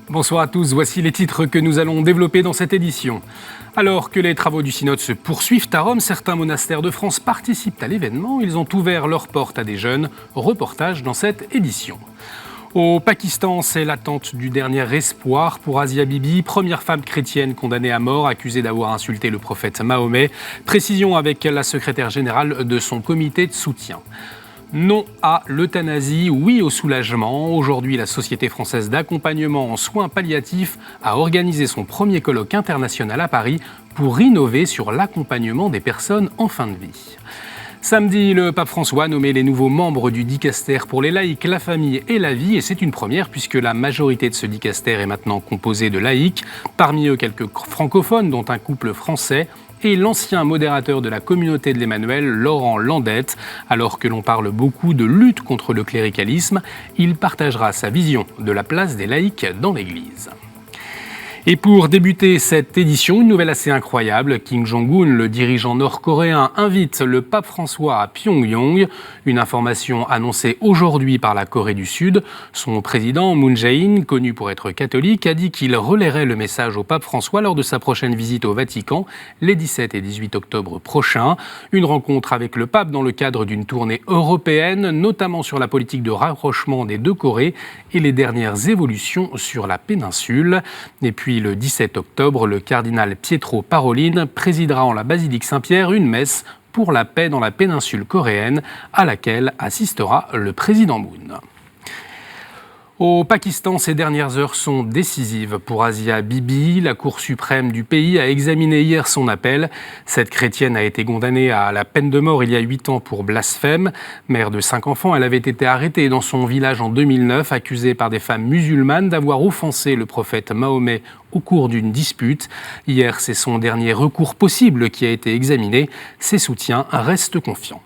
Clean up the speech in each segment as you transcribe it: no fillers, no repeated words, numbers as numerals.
Bonsoir à tous, voici les titres que nous allons développer dans cette édition. Alors que les travaux du synode se poursuivent à Rome, certains monastères de France participent à l'événement. Ils ont ouvert leurs portes à des jeunes. Reportage dans cette édition. Au Pakistan, c'est l'attente du dernier espoir pour Asia Bibi, première femme chrétienne condamnée à mort, accusée d'avoir insulté le prophète Mahomet. Précision avec la secrétaire générale de son comité de soutien. Non à l'euthanasie, oui au soulagement. Aujourd'hui, la Société française d'accompagnement en soins palliatifs a organisé son premier colloque international à Paris pour innover sur l'accompagnement des personnes en fin de vie. Samedi, le pape François a nommé les nouveaux membres du dicaster pour les laïcs, la famille et la vie. Et c'est une première puisque la majorité de ce dicaster est maintenant composée de laïcs. Parmi eux, quelques francophones, dont un couple français. Et l'ancien modérateur de la communauté de l'Emmanuel, Laurent Landette. Alors que l'on parle beaucoup de lutte contre le cléricalisme, il partagera sa vision de la place des laïcs dans l'Église. Et pour débuter cette édition, une nouvelle assez incroyable. Kim Jong-un, le dirigeant nord-coréen, invite le pape François à Pyongyang. Une information annoncée aujourd'hui par la Corée du Sud. Son président, Moon Jae-in, connu pour être catholique, a dit qu'il relayerait le message au pape François lors de sa prochaine visite au Vatican, les 17 et 18 octobre prochains. Une rencontre avec le pape dans le cadre d'une tournée européenne, notamment sur la politique de rapprochement des deux Corées et les dernières évolutions sur la péninsule. Et puis, le 17 octobre, le cardinal Pietro Parolin présidera en la basilique Saint-Pierre une messe pour la paix dans la péninsule coréenne, à laquelle assistera le président Moon. Au Pakistan, ces dernières heures sont décisives pour Asia Bibi. La Cour suprême du pays a examiné hier son appel. Cette chrétienne a été condamnée à la peine de mort il y a 8 ans pour blasphème. Mère de 5 enfants, elle avait été arrêtée dans son village en 2009, accusée par des femmes musulmanes d'avoir offensé le prophète Mahomet au cours d'une dispute. Hier, c'est son dernier recours possible qui a été examiné. Ses soutiens restent confiants.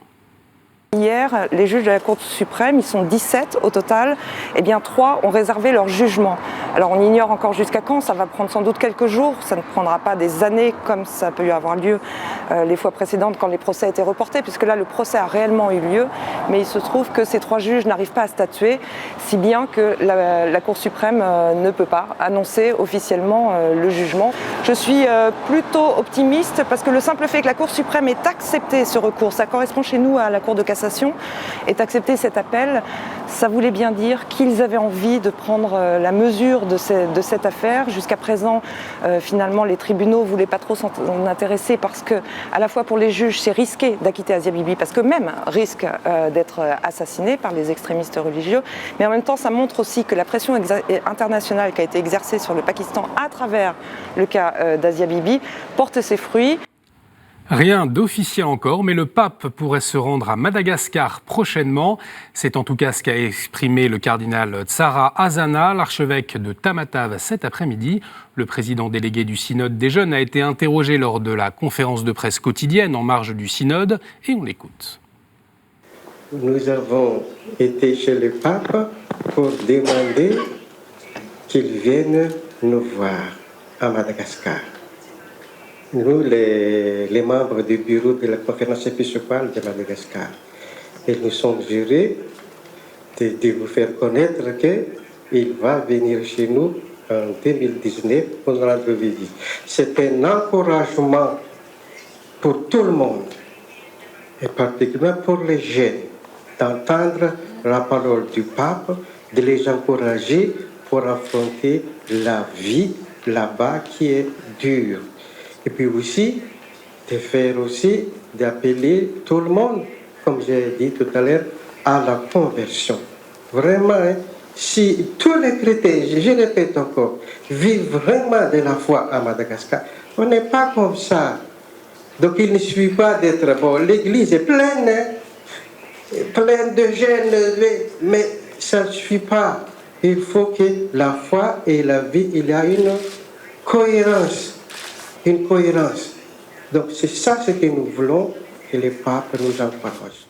Hier, les juges de la Cour suprême, ils sont 17 au total, et bien 3 ont réservé leur jugement. Alors on ignore encore jusqu'à quand, ça va prendre sans doute quelques jours, ça ne prendra pas des années comme ça a pu avoir lieu les fois précédentes quand les procès étaient reportés, puisque là le procès a réellement eu lieu, mais il se trouve que ces 3 juges n'arrivent pas à statuer, si bien que la Cour suprême ne peut pas annoncer officiellement le jugement. Je suis plutôt optimiste parce que le simple fait que la Cour suprême ait accepté ce recours, ça correspond chez nous à la Cour de cassation, est accepté cet appel, ça voulait bien dire qu'ils avaient envie de prendre la mesure de cette affaire. Jusqu'à présent, finalement, les tribunaux ne voulaient pas trop s'en intéresser parce que, à la fois pour les juges, c'est risqué d'acquitter Asia Bibi parce que même risque d'être assassiné par les extrémistes religieux. Mais en même temps, ça montre aussi que la pression internationale qui a été exercée sur le Pakistan à travers le cas d'Asia Bibi porte ses fruits. Rien d'officiel encore, mais le pape pourrait se rendre à Madagascar prochainement. C'est en tout cas ce qu'a exprimé le cardinal Tsara Azana, l'archevêque de Tamatave, cet après-midi. Le président délégué du synode des jeunes a été interrogé lors de la conférence de presse quotidienne en marge du synode, et on l'écoute. Nous avons été chez le pape pour demander qu'il vienne nous voir à Madagascar. Nous, les membres du bureau de la conférence épiscopale de Madagascar, et nous sommes jurés de vous faire connaître qu'il va venir chez nous en 2019 pour nous rendre visite. C'est un encouragement pour tout le monde, et particulièrement pour les jeunes, d'entendre la parole du pape, de les encourager pour affronter la vie là-bas qui est dure. Et puis aussi, d'appeler tout le monde, comme j'ai dit tout à l'heure, à la conversion. Vraiment, si tous les chrétiens, je répète encore, vivent vraiment de la foi à Madagascar, on n'est pas comme ça. Donc il ne suffit pas d'être bon. L'église est pleine, pleine de jeunes, mais ça ne suffit pas. Il faut que la foi et la vie, il y a une cohérence. Une cohérence. Donc c'est ça ce que nous voulons que les papes nous encouragent.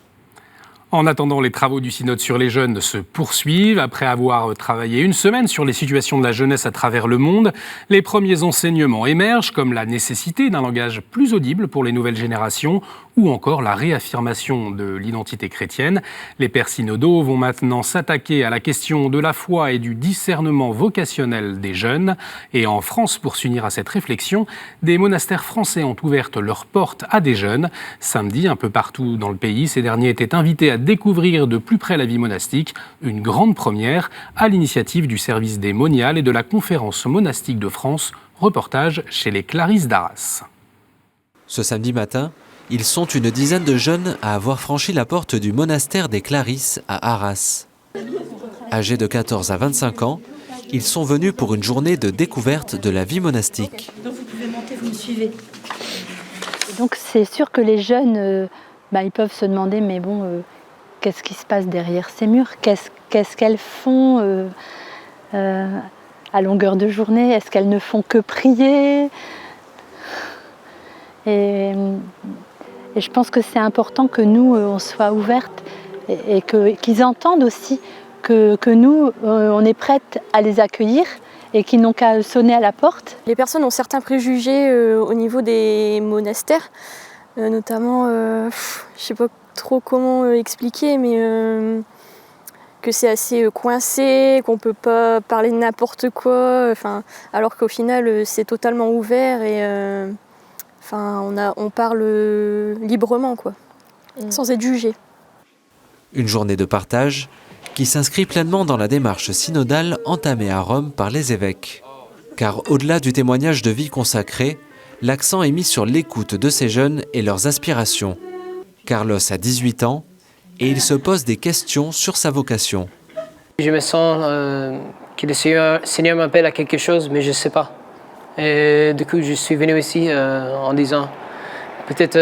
En attendant, les travaux du synode sur les jeunes se poursuivent. Après avoir travaillé une semaine sur les situations de la jeunesse à travers le monde, les premiers enseignements émergent, comme la nécessité d'un langage plus audible pour les nouvelles générations ou encore la réaffirmation de l'identité chrétienne. Les pères synodaux vont maintenant s'attaquer à la question de la foi et du discernement vocationnel des jeunes. Et en France, pour s'unir à cette réflexion, des monastères français ont ouvert leurs portes à des jeunes. Samedi, un peu partout dans le pays, ces derniers étaient invités à découvrir de plus près la vie monastique, une grande première à l'initiative du service des moniales et de la Conférence monastique de France. Reportage chez les Clarisses d'Arras. Ce samedi matin, ils sont une dizaine de jeunes à avoir franchi la porte du monastère des Clarisses à Arras. Âgés de 14 à 25 ans, ils sont venus pour une journée de découverte de la vie monastique. Donc vous pouvez monter, vous me suivez. Donc c'est sûr que les jeunes, ils peuvent se demander, mais bon, qu'est-ce qui se passe derrière ces murs ? Qu'est-ce qu'elles font à longueur de journée ? Est-ce qu'elles ne font que prier ? Et je pense que c'est important que nous, on soit ouvertes et qu'ils entendent aussi que nous, on est prêtes à les accueillir et qu'ils n'ont qu'à sonner à la porte. Les personnes ont certains préjugés au niveau des monastères, notamment, je ne sais pas trop comment expliquer, mais que c'est assez coincé, qu'on ne peut pas parler de n'importe quoi, alors qu'au final c'est totalement ouvert et on parle librement, sans être jugé. Une journée de partage qui s'inscrit pleinement dans la démarche synodale entamée à Rome par les évêques. Car au-delà du témoignage de vie consacré, l'accent est mis sur l'écoute de ces jeunes et leurs aspirations. Carlos a 18 ans et il se pose des questions sur sa vocation. Je me sens que le Seigneur m'appelle à quelque chose, mais je ne sais pas. Et du coup, je suis venu ici en disant, peut-être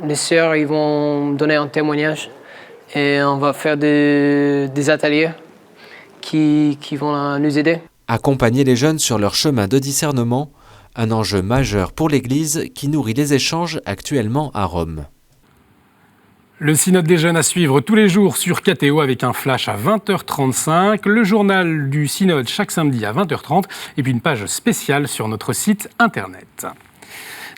les sœurs ils vont donner un témoignage et on va faire des ateliers qui vont nous aider. Accompagner les jeunes sur leur chemin de discernement, un enjeu majeur pour l'Église qui nourrit les échanges actuellement à Rome. Le synode des jeunes à suivre tous les jours sur KTO avec un flash à 20h35, le journal du synode chaque samedi à 20h30 et puis une page spéciale sur notre site internet.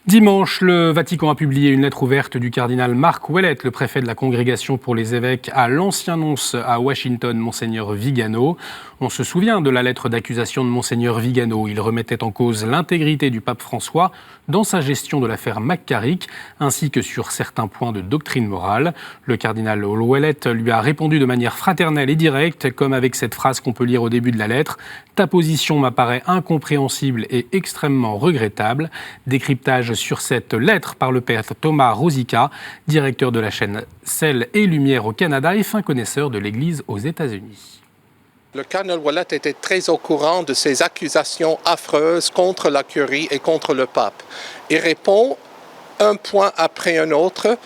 Dimanche, le Vatican a publié une lettre ouverte du cardinal Mark Ouellet, le préfet de la Congrégation pour les évêques, à l'ancien nonce à Washington, Monseigneur Vigano. On se souvient de la lettre d'accusation de Monseigneur Vigano. Il remettait en cause l'intégrité du pape François dans sa gestion de l'affaire McCarrick, ainsi que sur certains points de doctrine morale. Le cardinal Ouellet lui a répondu de manière fraternelle et directe, comme avec cette phrase qu'on peut lire au début de la lettre. « Ta position m'apparaît incompréhensible et extrêmement regrettable ». Décryptage sur cette lettre par le père Thomas Rosica, directeur de la chaîne Sel et Lumière au Canada et fin connaisseur de l'Église aux États-Unis. Le cardinal Ouellet était très au courant de ces accusations affreuses contre la curie et contre le pape. Il répond un point après un autre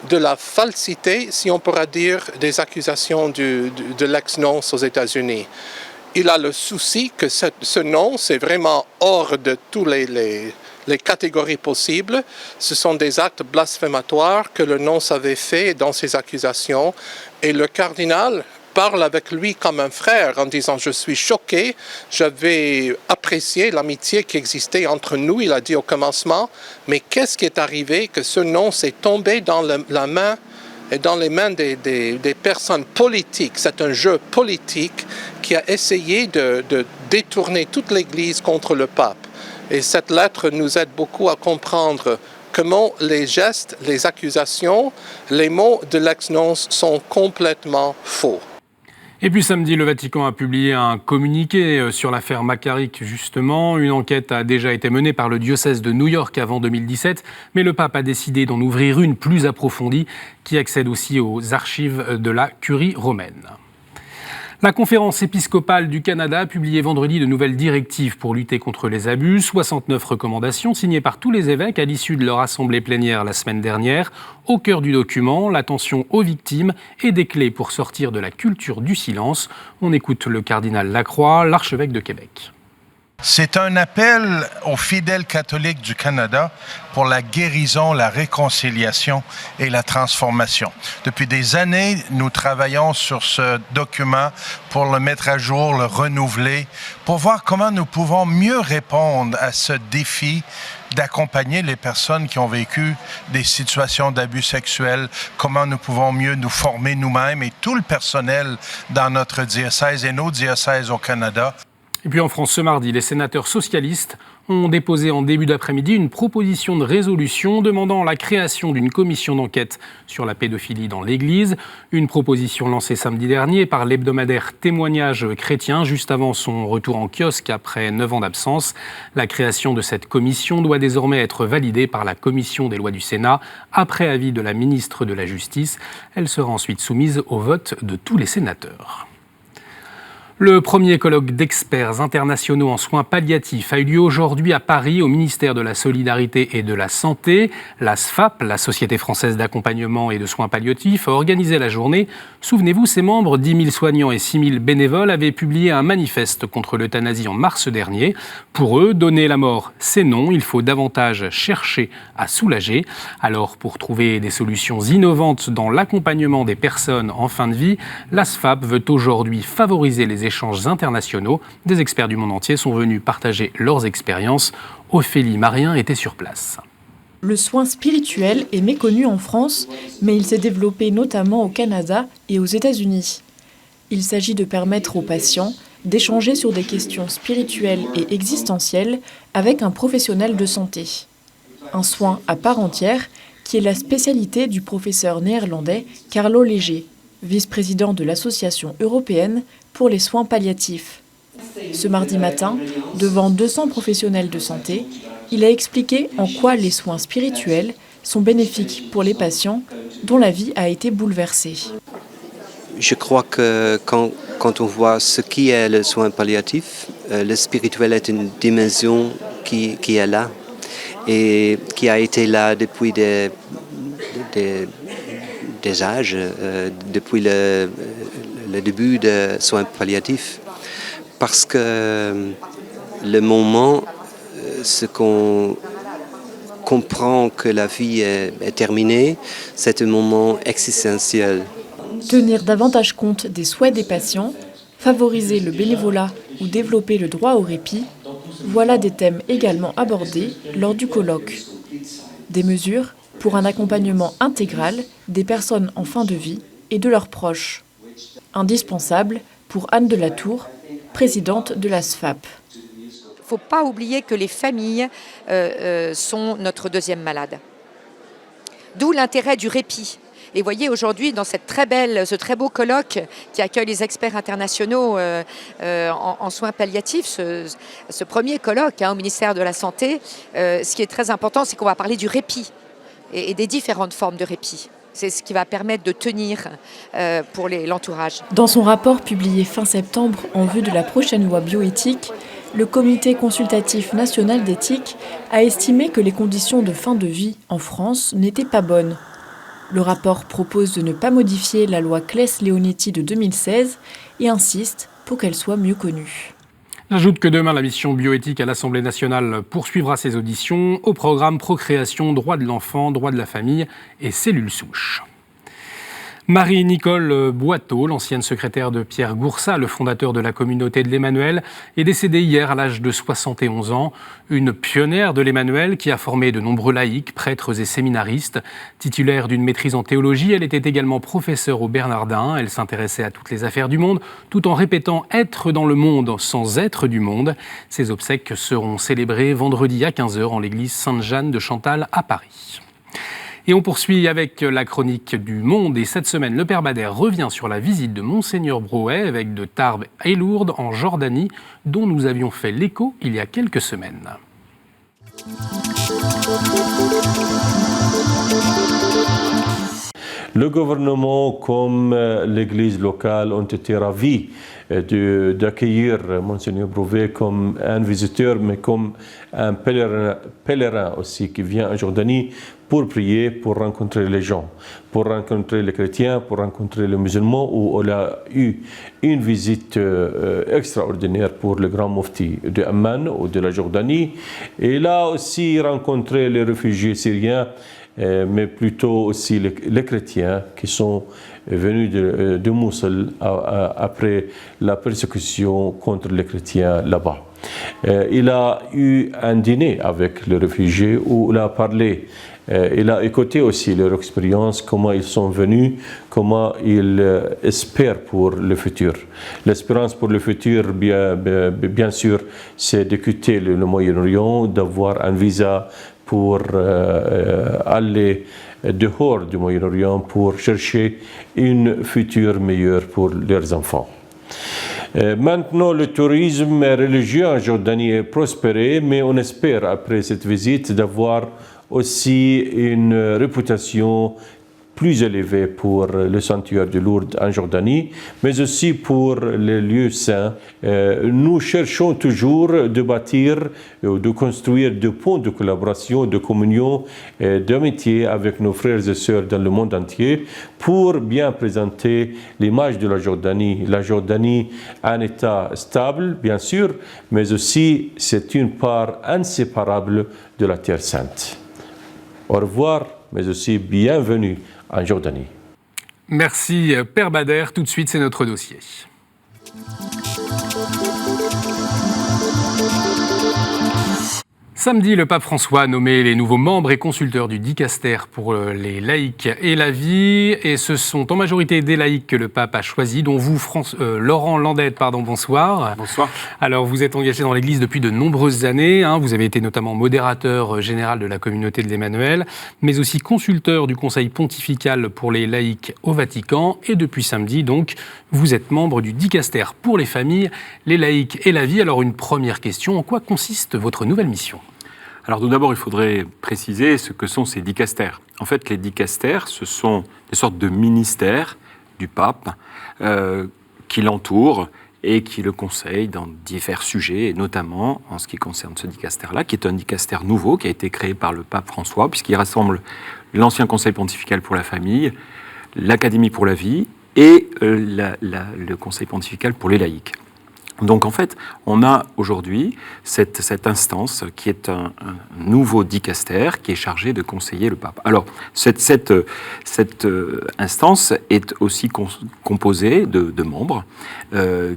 de la falsité, si on pourra dire, des accusations de l'ex-nonce aux États-Unis. Il a le souci que ce nonce est vraiment hors de tous les catégories possibles. Ce sont des actes blasphématoires que le nonce avait fait dans ses accusations. Et le cardinal parle avec lui comme un frère en disant « Je suis choqué, j'avais apprécié l'amitié qui existait entre nous », il a dit au commencement, mais qu'est-ce qui est arrivé que ce nonce est tombé dans la main et dans les mains des personnes politiques. C'est un jeu politique qui a essayé de détourner toute l'Église contre le pape. Et cette lettre nous aide beaucoup à comprendre comment les gestes, les accusations, les mots de l'ex-nonce sont complètement faux. Et puis samedi, le Vatican a publié un communiqué sur l'affaire McCarrick, justement. Une enquête a déjà été menée par le diocèse de New York avant 2017, mais le pape a décidé d'en ouvrir une plus approfondie qui accède aussi aux archives de la Curie romaine. La conférence épiscopale du Canada a publié vendredi de nouvelles directives pour lutter contre les abus. 69 recommandations signées par tous les évêques à l'issue de leur assemblée plénière la semaine dernière. Au cœur du document, l'attention aux victimes et des clés pour sortir de la culture du silence. On écoute le cardinal Lacroix, l'archevêque de Québec. C'est un appel aux fidèles catholiques du Canada pour la guérison, la réconciliation et la transformation. Depuis des années, nous travaillons sur ce document pour le mettre à jour, le renouveler, pour voir comment nous pouvons mieux répondre à ce défi d'accompagner les personnes qui ont vécu des situations d'abus sexuels, comment nous pouvons mieux nous former nous-mêmes et tout le personnel dans notre diocèse et nos diocèses au Canada. Et puis en France, ce mardi, les sénateurs socialistes ont déposé en début d'après-midi une proposition de résolution demandant la création d'une commission d'enquête sur la pédophilie dans l'Église. Une proposition lancée samedi dernier par l'hebdomadaire Témoignages chrétiens, juste avant son retour en kiosque après 9 ans d'absence. La création de cette commission doit désormais être validée par la commission des lois du Sénat, après avis de la ministre de la Justice. Elle sera ensuite soumise au vote de tous les sénateurs. Le premier colloque d'experts internationaux en soins palliatifs a eu lieu aujourd'hui à Paris au ministère de la Solidarité et de la Santé. La SFAP, la Société française d'accompagnement et de soins palliatifs, a organisé la journée. Souvenez-vous, ses membres, 10 000 soignants et 6 000 bénévoles, avaient publié un manifeste contre l'euthanasie en mars dernier. Pour eux, donner la mort, c'est non. Il faut davantage chercher à soulager. Alors, pour trouver des solutions innovantes dans l'accompagnement des personnes en fin de vie, la SFAP veut aujourd'hui favoriser les échanges internationaux. Des experts du monde entier sont venus partager leurs expériences. Ophélie Marien était sur place. Le soin spirituel est méconnu en France, mais il s'est développé notamment au Canada et aux États-Unis. Il s'agit de permettre aux patients d'échanger sur des questions spirituelles et existentielles avec un professionnel de santé. Un soin à part entière qui est la spécialité du professeur néerlandais Carlo Léger, vice-président de l'Association européenne pour les soins palliatifs. Ce mardi matin, devant 200 professionnels de santé, il a expliqué en quoi les soins spirituels sont bénéfiques pour les patients dont la vie a été bouleversée. Je crois que quand on voit ce qui est le soin palliatif, le spirituel est une dimension qui est là et qui a été là depuis des âges, depuis le début des soins palliatifs. Parce que le moment, ce qu'on comprend que la vie est terminée, c'est un moment existentiel. Tenir davantage compte des souhaits des patients, favoriser le bénévolat ou développer le droit au répit, voilà des thèmes également abordés lors du colloque. Des mesures pour un accompagnement intégral des personnes en fin de vie et de leurs proches. Indispensable pour Anne de la Tour, présidente de la SFAP. Il ne faut pas oublier que les familles sont notre deuxième malade. D'où l'intérêt du répit. Et voyez, aujourd'hui, dans ce très beau colloque qui accueille les experts internationaux en soins palliatifs, ce premier colloque au ministère de la Santé, ce qui est très important, c'est qu'on va parler du répit et des différentes formes de répit. C'est ce qui va permettre de tenir pour l'entourage. Dans son rapport publié fin septembre en vue de la prochaine loi bioéthique, le Comité consultatif national d'éthique a estimé que les conditions de fin de vie en France n'étaient pas bonnes. Le rapport propose de ne pas modifier la loi Claes-Leonetti de 2016 et insiste pour qu'elle soit mieux connue. J'ajoute que demain, la mission bioéthique à l'Assemblée nationale poursuivra ses auditions au programme Procréation, droit de l'enfant, droit de la famille et cellules souches. Marie-Nicole Boiteau, l'ancienne secrétaire de Pierre Goursat, le fondateur de la communauté de l'Emmanuel, est décédée hier à l'âge de 71 ans. Une pionnière de l'Emmanuel qui a formé de nombreux laïcs, prêtres et séminaristes. Titulaire d'une maîtrise en théologie, elle était également professeure au Bernardin. Elle s'intéressait à toutes les affaires du monde, tout en répétant « être dans le monde sans être du monde ». Ses obsèques seront célébrées vendredi à 15h en l'église Sainte-Jeanne de Chantal à Paris. Et on poursuit avec la chronique du Monde. Et cette semaine, le Père Bader revient sur la visite de Monseigneur Brouet, évêque de Tarbes et Lourdes en Jordanie, dont nous avions fait l'écho il y a quelques semaines. Le gouvernement comme l'église locale ont été ravis d'accueillir Monseigneur Brouet comme un visiteur, mais comme un pèlerin aussi qui vient en Jordanie pour prier, pour rencontrer les gens, pour rencontrer les chrétiens, pour rencontrer les musulmans, où on a eu une visite extraordinaire pour le grand mufti de Amman ou de la Jordanie. Et il a aussi rencontré les réfugiés syriens, mais plutôt aussi les chrétiens qui sont venus de Mossoul après la persécution contre les chrétiens là-bas. Il a eu un dîner avec les réfugiés où il a parlé. Il a écouté aussi leur expérience, comment ils sont venus, comment ils espèrent pour le futur. L'espérance pour le futur, bien sûr, c'est de quitter le Moyen-Orient, d'avoir un visa pour aller dehors du Moyen-Orient pour chercher une future meilleure pour leurs enfants. Maintenant, le tourisme religieux en Jordanie est prospéré, mais on espère, après cette visite, d'avoir aussi une réputation plus élevée pour le sanctuaire de Lourdes en Jordanie, mais aussi pour les lieux saints. Nous cherchons toujours de bâtir, de construire des ponts de collaboration, de communion, d'amitié avec nos frères et sœurs dans le monde entier pour bien présenter l'image de la Jordanie, un État stable, bien sûr, mais aussi c'est une part inséparable de la Terre Sainte. Au revoir, mais aussi bienvenue en Jordanie. Merci Père Bader. Tout de suite, c'est notre dossier. Samedi, le pape François a nommé les nouveaux membres et consulteurs du dicaster pour les laïcs et la vie. Et ce sont en majorité des laïcs que le pape a choisis, dont vous, Laurent Landette, bonsoir. Bonsoir. Alors, vous êtes engagé dans l'Église depuis de nombreuses années. Vous avez été notamment modérateur général de la communauté de l'Emmanuel, mais aussi consulteur du Conseil pontifical pour les laïcs au Vatican. Et depuis samedi, donc, vous êtes membre du dicaster pour les familles, les laïcs et la vie. Alors, une première question, en quoi consiste votre nouvelle mission ? Alors tout d'abord, il faudrait préciser ce que sont ces dicastères. En fait, les dicastères, ce sont des sortes de ministères du pape qui l'entourent et qui le conseillent dans divers sujets, et notamment en ce qui concerne ce dicaster-là, qui est un dicaster nouveau, qui a été créé par le pape François, puisqu'il rassemble l'ancien Conseil pontifical pour la famille, l'Académie pour la vie et le Conseil pontifical pour les laïcs. Donc en fait, on a aujourd'hui cette instance qui est un nouveau dicaster qui est chargé de conseiller le pape. Alors cette instance est aussi composée de membres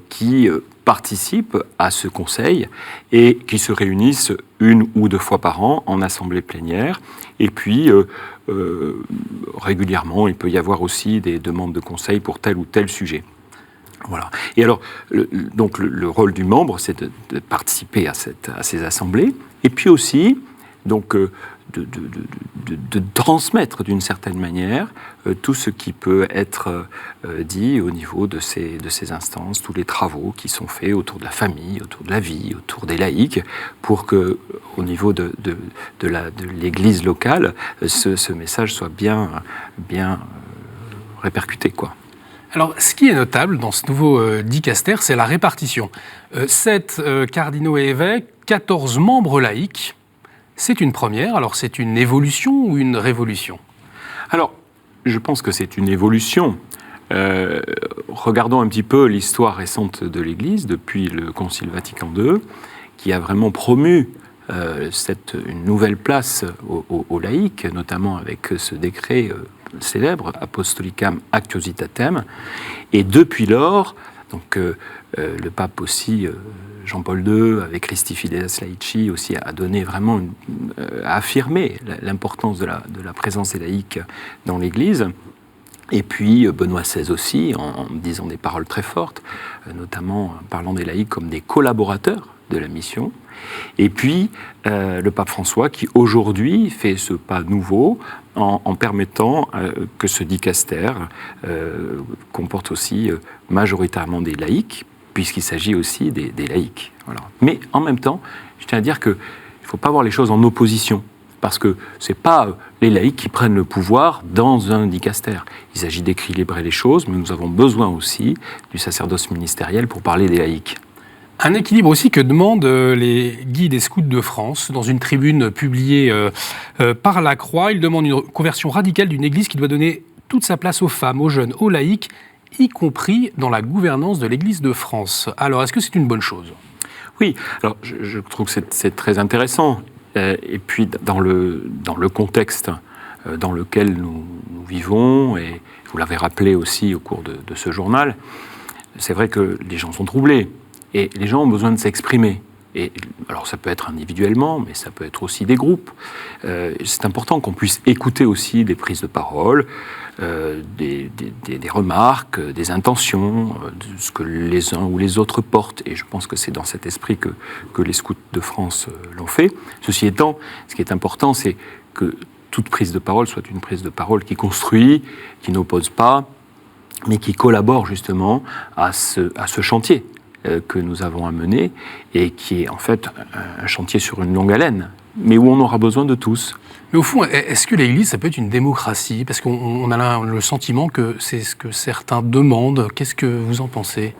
qui participent à ce conseil et qui se réunissent 1 ou 2 fois par an en assemblée plénière. Et puis régulièrement, il peut y avoir aussi des demandes de conseil pour tel ou tel sujet. Voilà. Et alors, le rôle du membre, c'est de participer à ces assemblées, et puis aussi, donc, de transmettre d'une certaine manière tout ce qui peut être dit au niveau de ces instances, tous les travaux qui sont faits autour de la famille, autour de la vie, autour des laïcs, pour que, au niveau de l'Église locale, ce message soit bien répercuté, quoi. Alors, ce qui est notable dans ce nouveau dicaster, c'est la répartition. 7 cardinaux et évêques, 14 membres laïcs. C'est une première. Alors, c'est une évolution ou une révolution ? Alors, je pense que c'est une évolution. Regardons un petit peu l'histoire récente de l'Église depuis le Concile Vatican II, qui a vraiment promu une nouvelle place aux laïcs, notamment avec ce décret célèbre, Apostolicam Actuositatem. Et depuis lors, donc, le pape aussi, Jean-Paul II, avec Christi Fidelis Laici, aussi a donné vraiment, a affirmé l'importance de la présence des laïcs dans l'Église. Et puis Benoît XVI aussi, en disant des paroles très fortes, notamment en parlant des laïcs comme des collaborateurs de la mission. Et puis le pape François qui aujourd'hui fait ce pas nouveau en permettant que ce dicaster comporte aussi majoritairement des laïcs, puisqu'il s'agit aussi des laïcs. Voilà. Mais en même temps, je tiens à dire qu'il ne faut pas voir les choses en opposition, parce que ce n'est pas les laïcs qui prennent le pouvoir dans un dicaster. Il s'agit d'équilibrer les choses, mais nous avons besoin aussi du sacerdoce ministériel pour parler des laïcs. Un équilibre aussi que demandent les guides et scouts de France. Dans une tribune publiée par La Croix, ils demandent une conversion radicale d'une Église qui doit donner toute sa place aux femmes, aux jeunes, aux laïcs, y compris dans la gouvernance de l'Église de France. Alors, est-ce que c'est une bonne chose ? Oui, alors je trouve que c'est très intéressant. Et puis, dans le contexte dans lequel nous vivons, et vous l'avez rappelé aussi au cours de ce journal, c'est vrai que les gens sont troublés. Et les gens ont besoin de s'exprimer. Et alors ça peut être individuellement, mais ça peut être aussi des groupes. C'est important qu'on puisse écouter aussi des prises de parole, des remarques, des intentions, de ce que les uns ou les autres portent. Et je pense que c'est dans cet esprit que les scouts de France l'ont fait. Ceci étant, ce qui est important, c'est que toute prise de parole soit une prise de parole qui construit, qui n'oppose pas, mais qui collabore justement à ce chantier que nous avons à mener et qui est en fait un chantier sur une longue haleine, mais où on aura besoin de tous. Mais au fond, est-ce que l'Église, ça peut être une démocratie ? Parce qu'on a le sentiment que c'est ce que certains demandent. Qu'est-ce que vous en pensez ?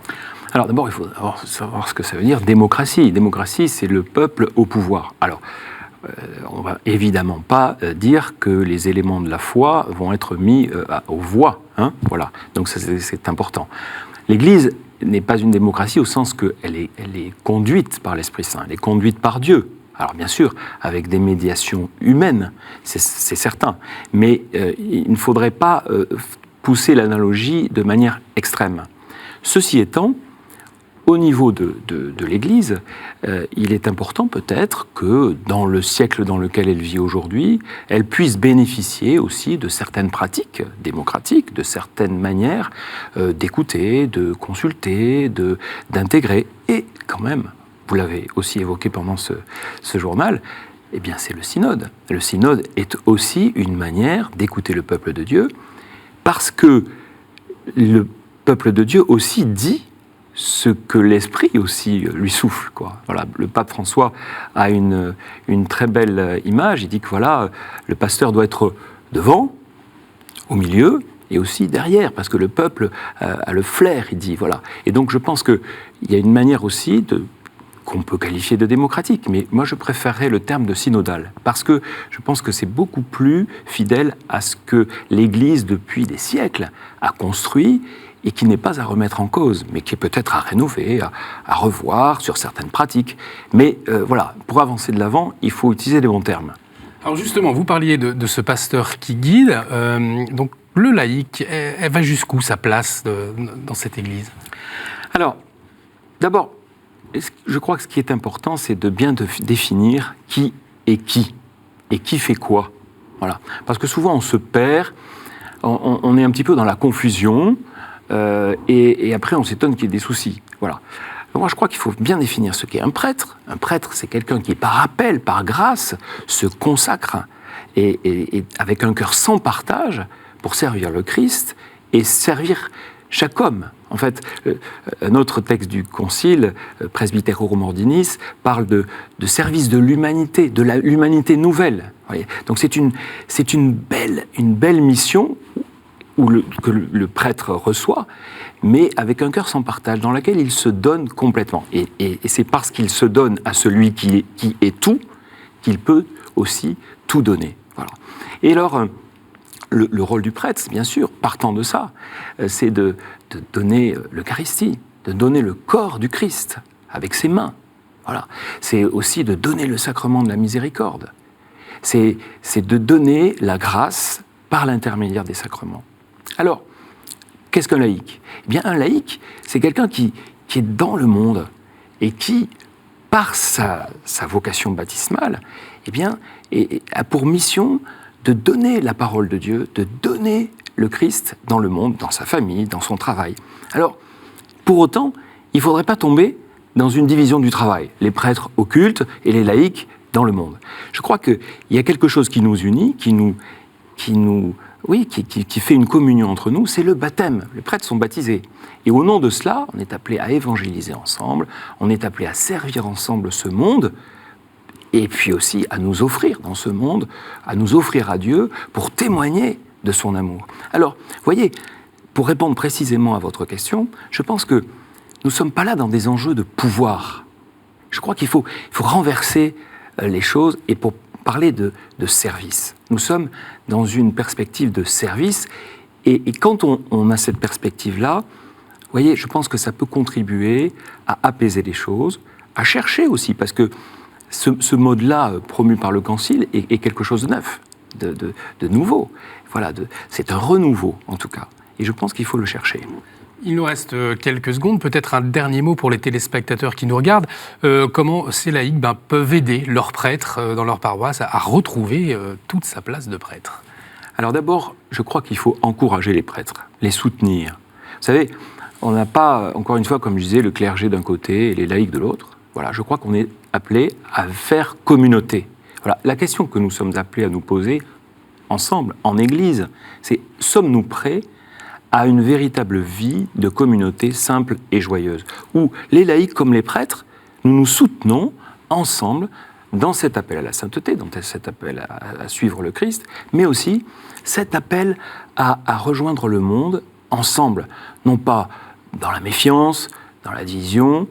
Alors d'abord, il faut savoir ce que ça veut dire démocratie. Démocratie, c'est le peuple au pouvoir. Alors, on ne va évidemment pas dire que les éléments de la foi vont être mis aux voix. Hein, voilà. Donc ça, c'est important. L'Église n'est pas une démocratie au sens qu'elle est conduite par l'Esprit Saint, elle est conduite par Dieu. Alors bien sûr, avec des médiations humaines, c'est certain, mais il ne faudrait pas pousser l'analogie de manière extrême. Ceci étant, au niveau de l'Église, il est important peut-être que dans le siècle dans lequel elle vit aujourd'hui, elle puisse bénéficier aussi de certaines pratiques démocratiques, de certaines manières d'écouter, de consulter, d'intégrer. Et quand même, vous l'avez aussi évoqué pendant ce journal, eh bien c'est le synode. Le synode est aussi une manière d'écouter le peuple de Dieu, parce que le peuple de Dieu aussi dit ce que l'Esprit aussi lui souffle, quoi. Voilà, le pape François a une très belle image. Il dit que voilà, le pasteur doit être devant, au milieu et aussi derrière, parce que le peuple a le flair, il dit. Voilà. Et donc je pense qu'il y a une manière aussi qu'on peut qualifier de démocratique, mais moi je préférerais le terme de synodal, parce que je pense que c'est beaucoup plus fidèle à ce que l'Église, depuis des siècles, a construit, et qui n'est pas à remettre en cause, mais qui est peut-être à rénover, à revoir sur certaines pratiques. Mais voilà, pour avancer de l'avant, il faut utiliser les bons termes. Alors justement, vous parliez de ce pasteur qui guide. Donc le laïc, elle va jusqu'où sa place dans cette Église ? Alors, d'abord, je crois que ce qui est important, c'est de bien définir qui est qui, et qui fait quoi. Voilà. Parce que souvent, on se perd, on est un petit peu dans la confusion, et après, on s'étonne qu'il y ait des soucis. Voilà. Moi, je crois qu'il faut bien définir ce qu'est un prêtre. Un prêtre, c'est quelqu'un qui, par appel, par grâce, se consacre et avec un cœur sans partage pour servir le Christ et servir chaque homme. En fait, un autre texte du Concile, Presbyterorum Ordinis, parle de service de l'humanité, de l'humanité nouvelle. Voyez. Donc c'est une belle mission que le prêtre reçoit, mais avec un cœur sans partage, dans laquelle il se donne complètement. Et c'est parce qu'il se donne à celui qui est tout, qu'il peut aussi tout donner. Voilà. Et alors, le rôle du prêtre, bien sûr, partant de ça, c'est de donner l'Eucharistie, de donner le corps du Christ avec ses mains. Voilà. C'est aussi de donner le sacrement de la miséricorde. C'est de donner la grâce par l'intermédiaire des sacrements. Alors, qu'est-ce qu'un laïc ? Eh bien, un laïc, c'est quelqu'un qui est dans le monde et qui, par sa vocation baptismale, eh bien, a pour mission de donner la parole de Dieu, de donner le Christ dans le monde, dans sa famille, dans son travail. Alors, pour autant, il ne faudrait pas tomber dans une division du travail, les prêtres au culte et les laïcs dans le monde. Je crois qu'il y a quelque chose qui nous unit, qui fait une communion entre nous, c'est le baptême. Les prêtres sont baptisés. Et au nom de cela, on est appelé à évangéliser ensemble, on est appelé à servir ensemble ce monde, et puis aussi à nous offrir dans ce monde, à nous offrir à Dieu pour témoigner de son amour. Alors, voyez, pour répondre précisément à votre question, je pense que nous ne sommes pas là dans des enjeux de pouvoir. Je crois qu'il faut renverser les choses et pour parler de service. Nous sommes dans une perspective de service et quand on a cette perspective-là, vous voyez, je pense que ça peut contribuer à apaiser les choses, à chercher aussi, parce que ce mode-là promu par le Concile est quelque chose de neuf, de nouveau. Voilà, c'est un renouveau en tout cas. Et je pense qu'il faut le chercher. Il nous reste quelques secondes, peut-être un dernier mot pour les téléspectateurs qui nous regardent. Comment ces laïcs peuvent aider leurs prêtres dans leur paroisse à retrouver toute sa place de prêtre? Alors d'abord, je crois qu'il faut encourager les prêtres, les soutenir. Vous savez, on n'a pas, encore une fois, comme je disais, le clergé d'un côté et les laïcs de l'autre. Voilà, je crois qu'on est appelé à faire communauté. Voilà, la question que nous sommes appelés à nous poser ensemble, en Église, c'est sommes-nous prêts à une véritable vie de communauté simple et joyeuse, où les laïcs comme les prêtres, nous nous soutenons ensemble dans cet appel à la sainteté, dans cet appel à suivre le Christ, mais aussi cet appel à rejoindre le monde ensemble, non pas dans la méfiance, dans la division,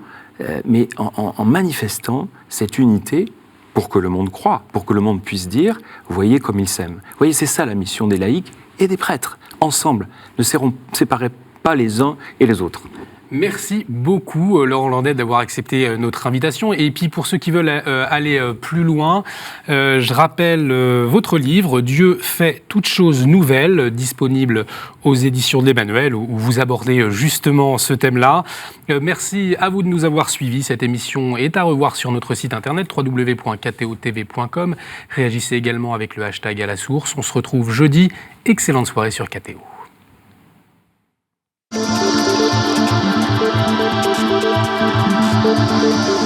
mais en manifestant cette unité pour que le monde croie, pour que le monde puisse dire « voyez comme ils s'aiment ». Vous voyez, c'est ça la mission des laïcs et des prêtres, ensemble. Ne séparez pas les uns et les autres. Merci beaucoup, Laurent Landais, d'avoir accepté notre invitation. Et puis, pour ceux qui veulent aller plus loin, je rappelle votre livre « Dieu fait toutes choses nouvelles », disponible aux éditions de l'Emmanuel, où vous abordez justement ce thème-là. Merci à vous de nous avoir suivis. Cette émission est à revoir sur notre site internet www.ktotv.com. Réagissez également avec le hashtag à la source. On se retrouve jeudi. Excellente soirée sur KTO. Thank you.